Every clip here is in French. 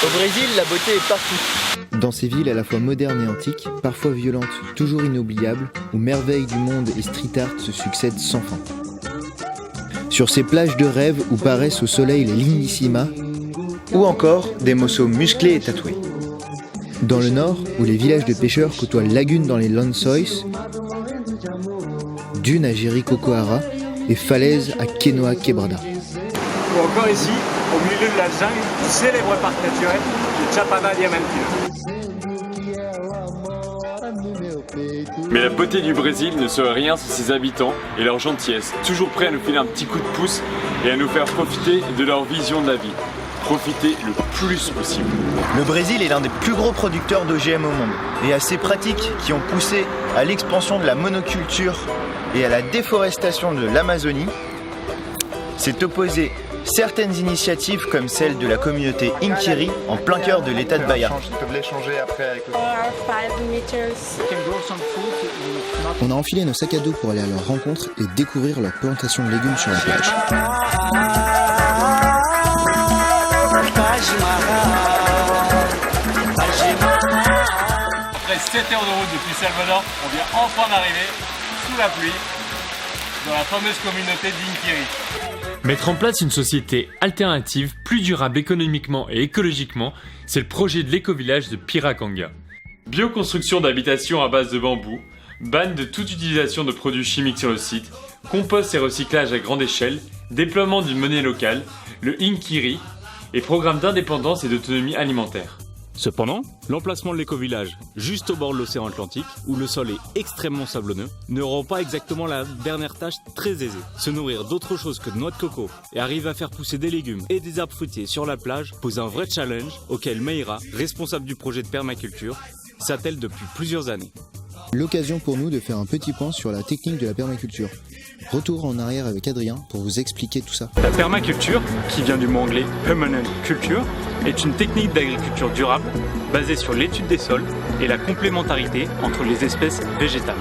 Au Brésil, la beauté est partout. Dans ces villes à la fois modernes et antiques, parfois violentes, toujours inoubliables, où merveilles du monde et street art se succèdent sans fin. Sur ces plages de rêve où paraissent au soleil les lignissimas, ou encore des mossos musclés et tatoués. Dans le nord, où les villages de pêcheurs côtoient lagunes dans les Lençóis, dunes à Jericoacoara et falaises à Quenoa Quebrada. Ou encore ici, au milieu de la jungle, du célèbre parc naturel de Chapada Diamantina. Mais la beauté du Brésil ne serait rien sans ses habitants et leur gentillesse, toujours prêts à nous filer un petit coup de pouce et à nous faire profiter de leur vision de la vie. Profiter le plus possible. Le Brésil est l'un des plus gros producteurs d'OGM au monde et à ces pratiques qui ont poussé à l'expansion de la monoculture et à la déforestation de l'Amazonie s'est opposé certaines initiatives comme celle de la communauté Inkiri en plein cœur de l'état de Bahia. On a enfilé nos sacs à dos pour aller à leur rencontre et découvrir leur plantation de légumes sur la plage. Après 7 heures de route depuis Salvador, on vient enfin d'arriver sous la pluie dans la fameuse communauté d'Inkiri. Mettre en place une société alternative, plus durable économiquement et écologiquement, c'est le projet de l'éco-village de Piracanga. Bioconstruction d'habitations à base de bambou, ban de toute utilisation de produits chimiques sur le site, compost et recyclage à grande échelle, déploiement d'une monnaie locale, le Inkiri et programme d'indépendance et d'autonomie alimentaire. Cependant, l'emplacement de l'éco-village, juste au bord de l'océan Atlantique, où le sol est extrêmement sablonneux, ne rend pas exactement la dernière tâche très aisée. Se nourrir d'autre chose que de noix de coco et arriver à faire pousser des légumes et des arbres fruitiers sur la plage pose un vrai challenge auquel Meira, responsable du projet de permaculture, s'attelle depuis plusieurs années. L'occasion pour nous de faire un petit point sur la technique de la permaculture. Retour en arrière avec Adrien pour vous expliquer tout ça. La permaculture, qui vient du mot anglais permanent culture, est une technique d'agriculture durable basée sur l'étude des sols et la complémentarité entre les espèces végétales.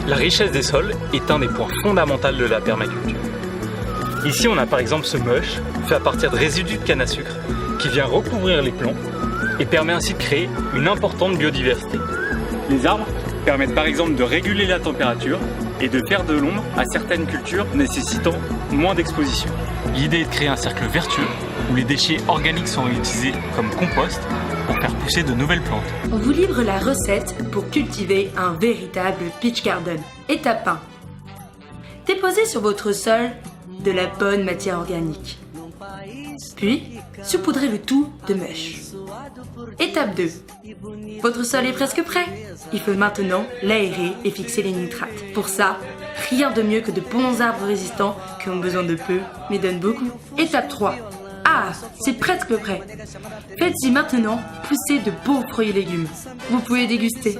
La richesse des sols est un des points fondamentaux de la permaculture. Ici, on a par exemple ce mush fait à partir de résidus de canne à sucre qui vient recouvrir les plants et permet ainsi de créer une importante biodiversité. Les arbres permettent par exemple de réguler la température et de faire de l'ombre à certaines cultures nécessitant moins d'exposition. L'idée est de créer un cercle vertueux où les déchets organiques sont réutilisés comme compost pour faire pousser de nouvelles plantes. On vous livre la recette pour cultiver un véritable peach garden. Étape 1. Déposez sur votre sol de la bonne matière organique. Puis, saupoudrez le tout de mush. Étape 2. Votre sol est presque prêt. Il faut maintenant l'aérer et fixer les nitrates. Pour ça, rien de mieux que de bons arbres résistants qui ont besoin de peu, mais donnent beaucoup. Étape 3. Ah, c'est presque prêt. Faites-y maintenant pousser de beaux fruits et légumes. Vous pouvez déguster.